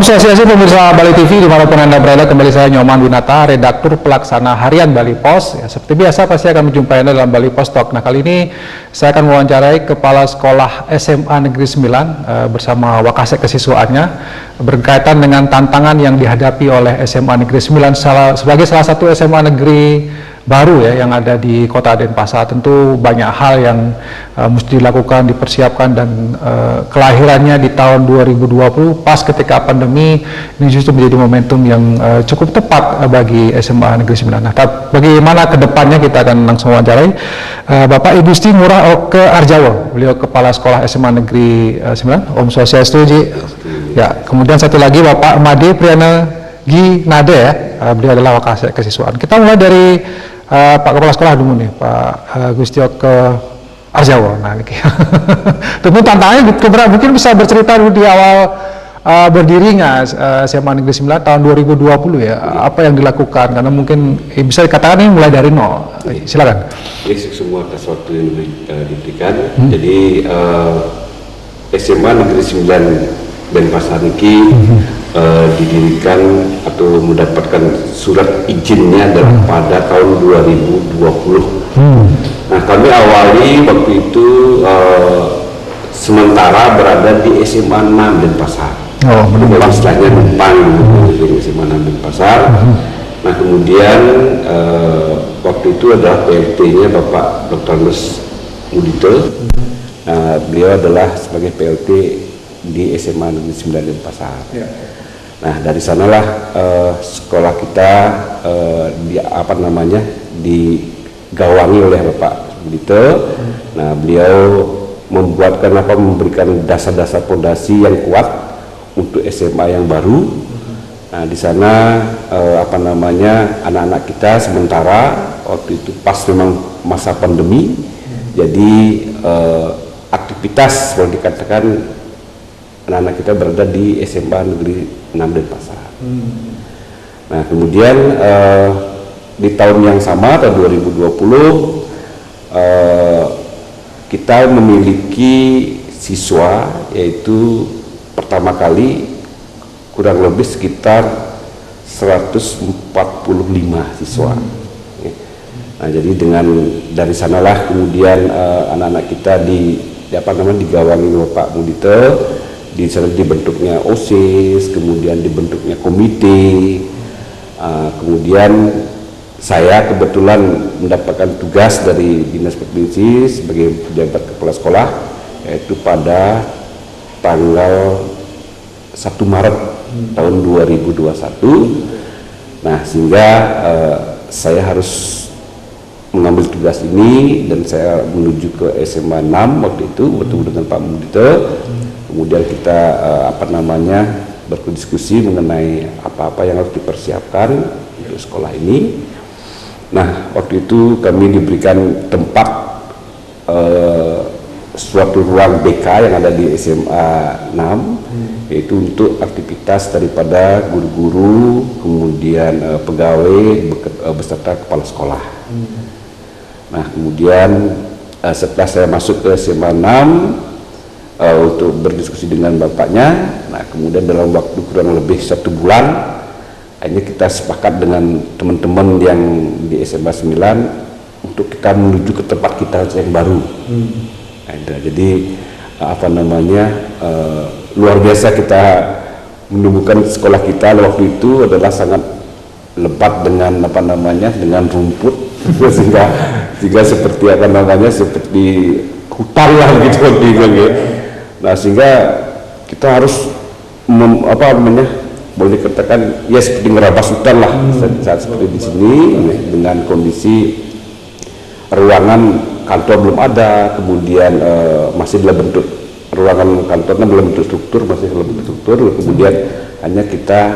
Swastiastu pemirsa Bali TV dimanapun Anda berada, kembali saya Nyoman Winata, redaktur pelaksana harian Bali Pos. Ya, seperti biasa pasti akan menjumpai Anda dalam Bali Pos Talk. Nah, kali ini saya akan mewawancarai Kepala Sekolah SMA Negeri 9 bersama Wakasek kesiswaannya berkaitan dengan tantangan yang dihadapi oleh SMA Negeri 9 sebagai salah satu SMA Negeri baru ya yang ada di Kota Denpasar. Tentu banyak hal yang mesti dilakukan, dipersiapkan, dan kelahirannya di tahun 2020 pas ketika pandemi ini justru menjadi momentum yang cukup tepat bagi SMA Negeri 9. Nah, bagaimana kedepannya kita akan langsung wawancarai Bapak Igusti Ngurah Oke Arjawo, beliau Kepala Sekolah SMA Negeri 9. Om Swastiastu Ji. Ya, kemudian satu lagi Bapak Made Priyana Ginade ya, beliau adalah Wakasek kesiswaan. Kita mulai dari Pak Kepala Sekolah dulu nih, Pak Gusti Oke Arjawo. Nah, tentu tantangannya keberat, mungkin bisa bercerita dulu di awal berdirinya SMA Negeri 9 tahun 2020 ya, apa yang dilakukan, karena mungkin bisa dikatakan ini mulai dari nol. Silakan. Semua atas waktu yang diberikan. Jadi SMA Negeri 9 Denpasar ini didirikan atau mendapatkan surat izinnya pada tahun 2020. Nah, kami awali waktu itu sementara berada di SMA 6 Denpasar. Istilahnya numpang di SMA 6 Denpasar. Nah, kemudian waktu itu adalah PLT-nya Bapak Dr. Andes Mudito. Beliau adalah sebagai PLT di SMA Negeri 9 Denpasar. Nah, dari sanalah sekolah kita digawangi oleh Bapak Mudito. Nah, beliau memberikan dasar-dasar fondasi yang kuat untuk SMA yang baru. Nah, di sana anak-anak kita sementara waktu itu pas memang masa pandemi, jadi aktivitas boleh dikatakan anak-anak kita berada di SMA Negeri 6 Denpasar. Nah, kemudian di tahun yang sama, tahun 2020, kita memiliki siswa, yaitu pertama kali kurang lebih sekitar 145 siswa. Nah, jadi dari sanalah kemudian anak-anak kita digawangi Bapak Mudito. Di sana dibentuknya OSIS, kemudian dibentuknya komite, kemudian saya kebetulan mendapatkan tugas dari Dinas Provinsi sebagai pejabat kepala sekolah, yaitu pada tanggal 1 Maret tahun 2021. Nah, sehingga saya harus mengambil tugas ini dan saya menuju ke SMA 6 waktu itu bertemu dengan Pak Mudito. Kemudian kita berdiskusi mengenai apa-apa yang harus dipersiapkan untuk sekolah ini. Nah, waktu itu kami diberikan tempat suatu ruang BK yang ada di SMA 6, yaitu untuk aktivitas daripada guru-guru, kemudian pegawai beserta kepala sekolah. Nah, kemudian setelah saya masuk ke SMA 6 untuk berdiskusi dengan bapaknya, nah kemudian dalam waktu kurang lebih 1 bulan akhirnya kita sepakat dengan teman-teman yang di SMA 9 untuk kita menuju ke tempat kita yang baru. Jadi luar biasa kita menemukan sekolah kita waktu itu adalah sangat lebat dengan dengan rumput sehingga seperti seperti hutan lah gitu ya. Nah, sehingga kita harus boleh dikatakan ya seperti ngerabas hutan lah saat seperti di sini, dengan kondisi ruangan kantor belum ada, kemudian masih dalam bentuk ruangan kantornya belum bentuk struktur, kemudian hanya kita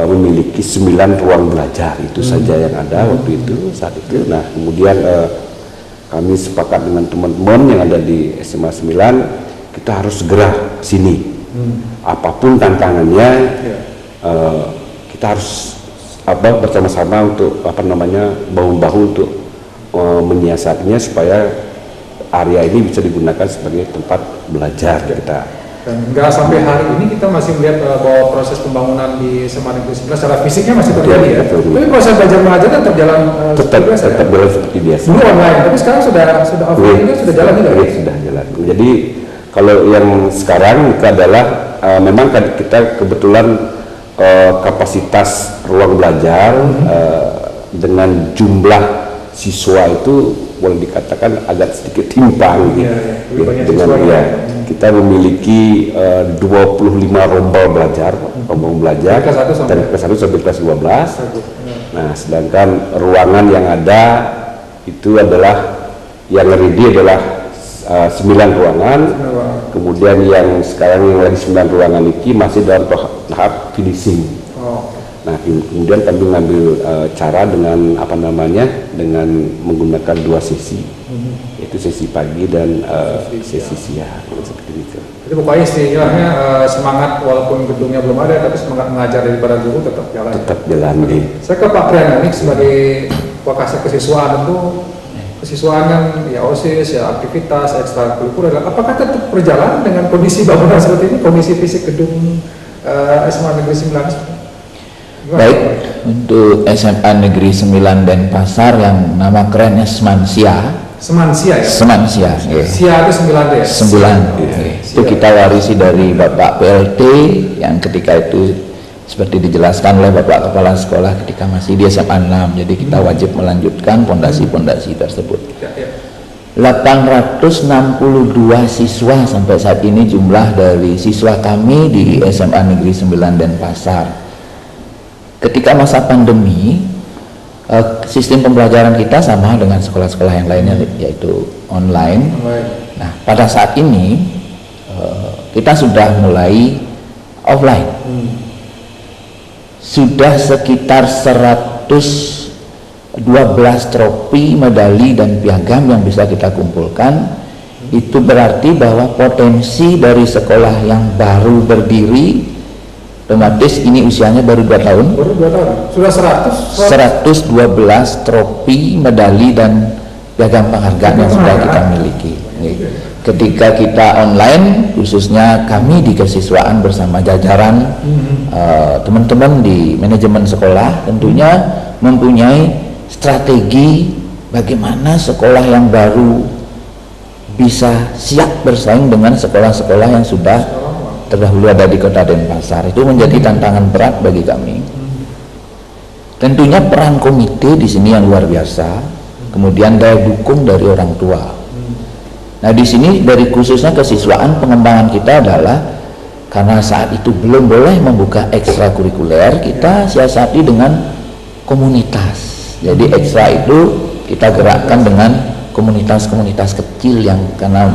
memiliki 9 ruang belajar itu saja yang ada waktu itu saat itu. Nah, kemudian kami sepakat dengan teman-teman yang ada di SMA 9, kita harus segera sini. Apapun tantangannya, kita harus bersama-sama untuk bahu-bahu untuk menyiasatinya supaya area ini bisa digunakan sebagai tempat belajar kita. Dan nggak sampai hari ini kita masih melihat bahwa proses pembangunan di SMA Negeri 11 secara fisiknya masih terjadi ya. Betul. Tapi proses belajar mengajar tetap jalan tetap biasa, tetap jalan seperti biasa. Dulu online, tapi sekarang sudah offline juga sudah jalan juga. Iya, sudah jalan. Jadi kalau yang sekarang itu adalah memang kan kita kebetulan kapasitas ruang belajar dengan jumlah siswa itu boleh dikatakan agak sedikit timpang gitu. Dengan ya kita memiliki 25 rombel belajar dari kelas 1 sampai kelas 12. Nah, sedangkan ruangan yang ada itu adalah yang ready adalah 9 ruangan. Kemudian yang sekarang yang lagi 9 ruangan ini masih dalam tahap finishing. Nah, kemudian kami mengambil cara dengan dengan menggunakan 2 sesi, yaitu sesi pagi dan sesi siang seperti itu. Jadi pokoknya istilahnya semangat walaupun gedungnya belum ada, tapi semangat mengajar daripada guru tetap jalan. Tetap jalan. Saya ke Pak Trianik sebagai Wakasek kesiswaan, tentu kesiswaan kan ya OSIS, ya aktivitas ekstrakurikuler. Apakah tetap berjalan dengan kondisi bangunan seperti ini, kondisi fisik gedung SMA Negeri 9? Baik, untuk SMA Negeri 9 Denpasar yang nama kerennya Semansia. Semansia ya? Semansia, ya. Sia itu 9 ya? 9, itu kita warisi dari Bapak PLT yang ketika itu seperti dijelaskan oleh Bapak Kepala Sekolah ketika masih di SMA 6. Jadi kita wajib melanjutkan pondasi-pondasi tersebut. 862 siswa sampai saat ini jumlah dari siswa kami di SMA Negeri 9 Denpasar. Ketika masa pandemi, sistem pembelajaran kita sama dengan sekolah-sekolah yang lainnya, yaitu online. Nah, pada saat ini kita sudah mulai offline. Sudah sekitar 112 trofi, medali, dan piagam yang bisa kita kumpulkan. Itu berarti bahwa potensi dari sekolah yang baru berdiri, otomatis ini usianya baru 2 tahun. Baru 2 tahun. Sudah 112 trofi, medali, dan piagam penghargaan yang sudah kita miliki. Ketika kita online, khususnya kami di kesiswaan bersama jajaran teman-teman di manajemen sekolah, tentunya mempunyai strategi bagaimana sekolah yang baru bisa siap bersaing dengan sekolah-sekolah yang sudah terdahulu ada di Kota Denpasar. Itu menjadi tantangan berat bagi kami. Tentunya peran komite di sini yang luar biasa, kemudian daya dukung dari orang tua. Nah, di sini dari khususnya kesiswaan, pengembangan kita adalah karena saat itu belum boleh membuka ekstrakurikuler, kita siasati dengan komunitas. Jadi ekstra itu kita gerakkan dengan komunitas-komunitas kecil yang karena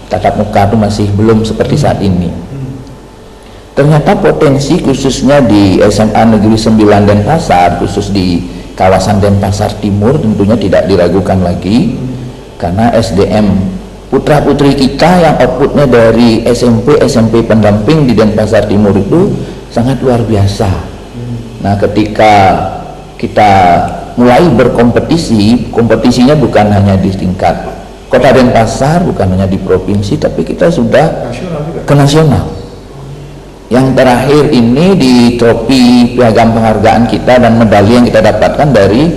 tatap muka itu masih belum seperti saat ini. Ternyata potensi khususnya di SMA Negeri 9 Denpasar, khusus di kawasan Denpasar Timur, tentunya tidak diragukan lagi, karena SDM putra-putri kita yang outputnya dari SMP pendamping di Denpasar Timur itu sangat luar biasa. Nah, ketika kita mulai berkompetisi, kompetisinya bukan hanya di tingkat Kota Denpasar, bukan hanya di provinsi, tapi kita sudah ke nasional. Yang terakhir ini di trofi piagam penghargaan kita dan medali yang kita dapatkan dari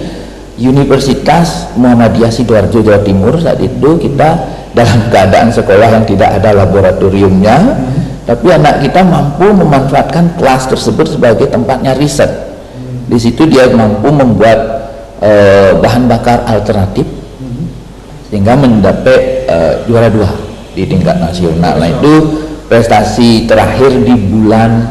Universitas Muhammadiyah Sidoarjo Jawa Timur. Saat itu kita dalam keadaan sekolah yang tidak ada laboratoriumnya, tapi anak kita mampu memanfaatkan kelas tersebut sebagai tempatnya riset. Di situ dia mampu membuat bahan bakar alternatif sehingga mendapat juara 2 di tingkat nasional. Nah, itu prestasi terakhir di bulan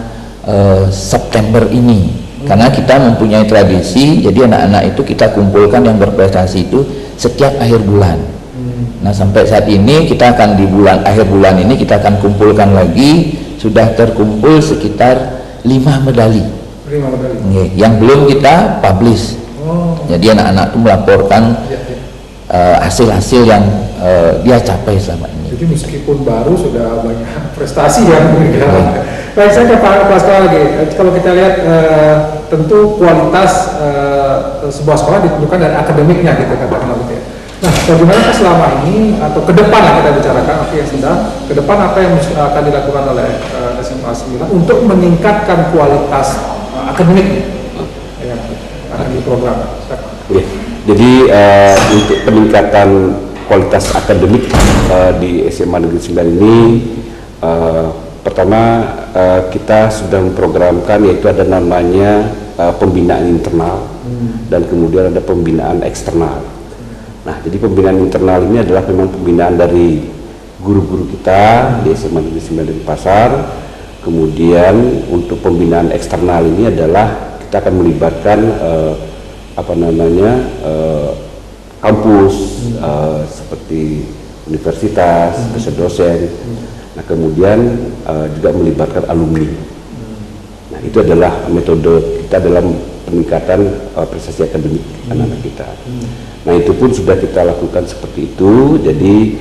September ini. Karena kita mempunyai tradisi, jadi anak-anak itu kita kumpulkan yang berprestasi itu setiap akhir bulan. Nah, sampai saat ini kita akan di akhir bulan ini kita akan kumpulkan lagi, sudah terkumpul sekitar 5 medali. 5 medali. Yang belum kita publish. Jadi anak-anak itu melaporkan hasil-hasil yang dia capai selama ini. Jadi meskipun baru sudah banyak prestasi yang diberikan. Baik, saya ke Pak Sekolah lagi. Kalau kita lihat tentu kualitas sebuah sekolah ditentukan dari akademiknya gitu katakanlah gitu ya. Nah, bagaimana selama ini atau ke depan yang kita bicarakan, yang sedang ke depan apa yang akan dilakukan oleh SMA 9 untuk meningkatkan kualitas akademik yang akan diprogram? Ya, jadi untuk peningkatan kualitas akademik di SMA Negeri 9 ini, pertama kita sudah memprogramkan, yaitu ada namanya pembinaan internal dan kemudian ada pembinaan eksternal. Nah, jadi pembinaan internal ini adalah memang pembinaan dari guru-guru kita di SMA Negeri 9 Denpasar. Kemudian untuk pembinaan eksternal ini adalah kita akan melibatkan kampus seperti universitas, dosen. Nah, kemudian juga melibatkan alumni. Nah, itu adalah metode kita dalam peningkatan prestasi akademik anak-anak kita. Nah, itu pun sudah kita lakukan seperti itu. Jadi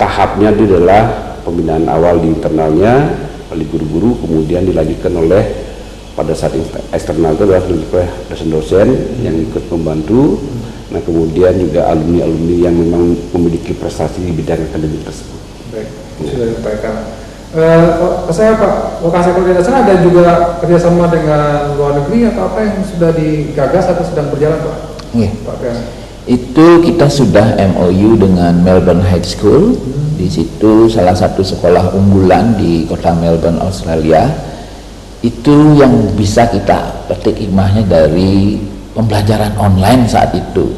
tahapnya itu adalah pembinaan awal di internalnya oleh guru-guru, kemudian dilanjutkan oleh pada saat eksternal itu adalah dosen-dosen yang ikut membantu. Nah, kemudian juga alumni-alumni yang memang memiliki prestasi di bidang akademik tersebut. Baik, sudah disampaikan. Saya Pak, lokasi koordinasi ada juga kerjasama dengan luar negeri atau apa yang sudah digagas atau sedang berjalan, Pak? Iya. Pak, Itu kita sudah MOU dengan Melbourne High School. Di situ salah satu sekolah unggulan di kota Melbourne, Australia. Itu yang bisa kita petik hikmahnya dari pembelajaran online saat itu.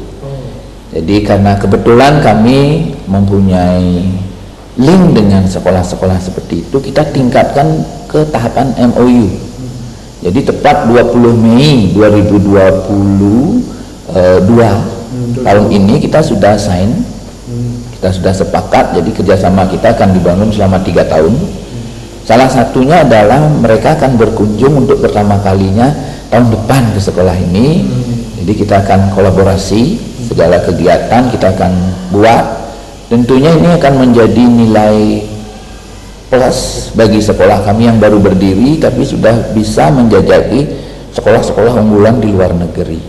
Jadi karena kebetulan kami mempunyai link dengan sekolah-sekolah seperti itu, kita tingkatkan ke tahapan MOU. Jadi tepat 20 Mei 2022 tahun ini kita sudah sign, kita sudah sepakat. Jadi kerjasama kita akan dibangun selama 3 tahun. Salah satunya adalah mereka akan berkunjung untuk pertama kalinya tahun depan ke sekolah ini. Jadi kita akan kolaborasi, segala kegiatan kita akan buat. Tentunya ini akan menjadi nilai plus bagi sekolah kami yang baru berdiri tapi sudah bisa menjajaki sekolah-sekolah unggulan di luar negeri.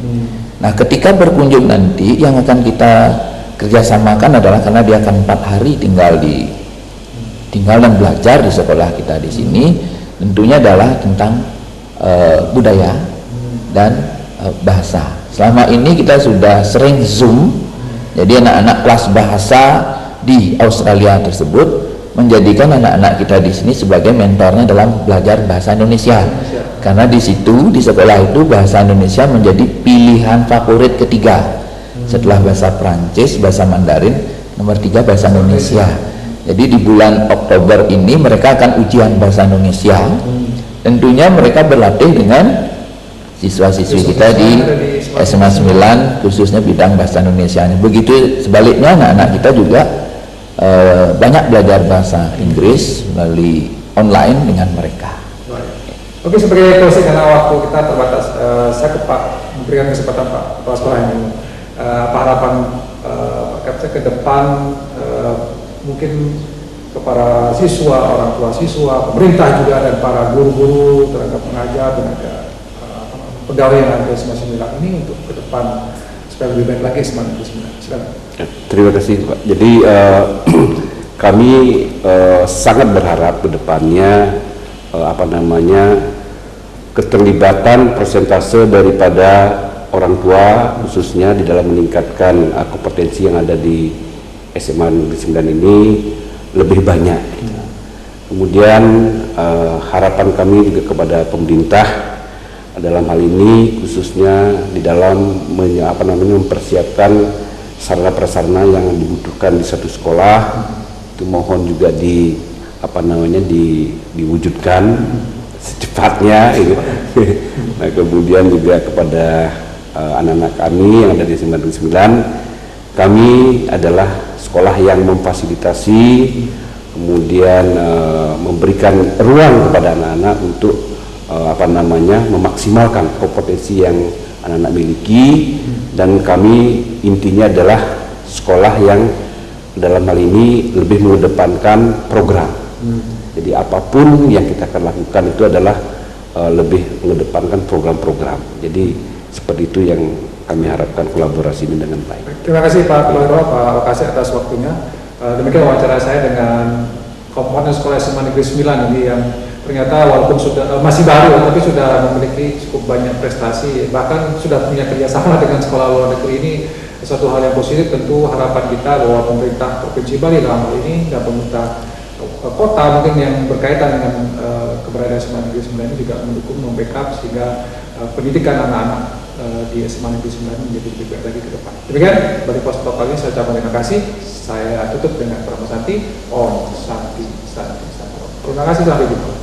Nah, ketika berkunjung nanti yang akan kita kerjasamakan adalah, karena dia akan 4 hari tinggal dan belajar di sekolah kita di sini, tentunya adalah tentang budaya dan bahasa. Selama ini kita sudah sering Zoom, jadi anak-anak kelas bahasa di Australia tersebut menjadikan anak-anak kita di sini sebagai mentornya dalam belajar bahasa Indonesia. Karena di situ, di sekolah itu, bahasa Indonesia menjadi pilihan favorit ketiga. Setelah bahasa Prancis, bahasa Mandarin, nomor 3 bahasa Indonesia. Jadi di bulan Oktober ini mereka akan ujian bahasa Indonesia. Tentunya mereka berlatih dengan siswa-siswi kita di SMA 9 khususnya bidang bahasa Indonesia. Begitu sebaliknya anak-anak kita juga banyak belajar bahasa Inggris melalui online dengan mereka. Oke, sebagai closing karena waktu kita terbatas, saya ke Pak memberikan kesempatan Pak Kepala Sekolah ini. Apa harapan Pak Kapsa ke depan, mungkin kepada siswa, orang tua siswa, pemerintah juga, dan para guru-guru, tenaga pengajar, tenaga pegawai yang ada SMA 9 ini untuk ke depan supaya lebih baik lagi SMA 9. Silakan. Terima kasih, Pak. Jadi kami sangat berharap ke depannya keterlibatan persentase daripada orang tua khususnya di dalam meningkatkan kompetensi yang ada di SMA Negeri 9 ini lebih banyak. Kemudian harapan kami juga kepada pemerintah dalam hal ini khususnya di dalam mempersiapkan sarana prasarana yang dibutuhkan di satu sekolah, itu mohon juga diwujudkan secepatnya gitu. Nah, kemudian juga kepada anak-anak kami yang ada di SMA Negeri 9, kami adalah sekolah yang memfasilitasi, kemudian memberikan ruang kepada anak-anak untuk memaksimalkan kompetensi yang anak-anak miliki, dan kami intinya adalah sekolah yang dalam hal ini lebih mengedepankan program. Jadi apapun yang kita akan lakukan itu adalah lebih mengedepankan program-program. Jadi Seperti itu yang kami harapkan kolaborasi ini dengan baik. Terima kasih Pak Keloro, Pak Wakasih atas waktunya. Demikian wawancara saya dengan komponen Sekolah SMA Negeri 9 ini yang ternyata walaupun sudah masih baru tapi sudah memiliki cukup banyak prestasi, bahkan sudah punya kerjasama dengan sekolah luar negeri. Ini suatu hal yang positif. Tentu harapan kita bahwa pemerintah Provinsi Bali dalam hal ini dan pemerintah kota mungkin yang berkaitan dengan keberadaan SMA Negeri 9 ini juga mendukung, membackup sehingga pendidikan anak-anak di SMA Negeri 9 menjadi lebih baik lagi ke depan. Demikian Bali Pos Talk kali ini, saya ucapkan terima kasih. Saya tutup dengan Pramu Santi. Om Santi Santi Santi. Terima kasih, sampai jumpa.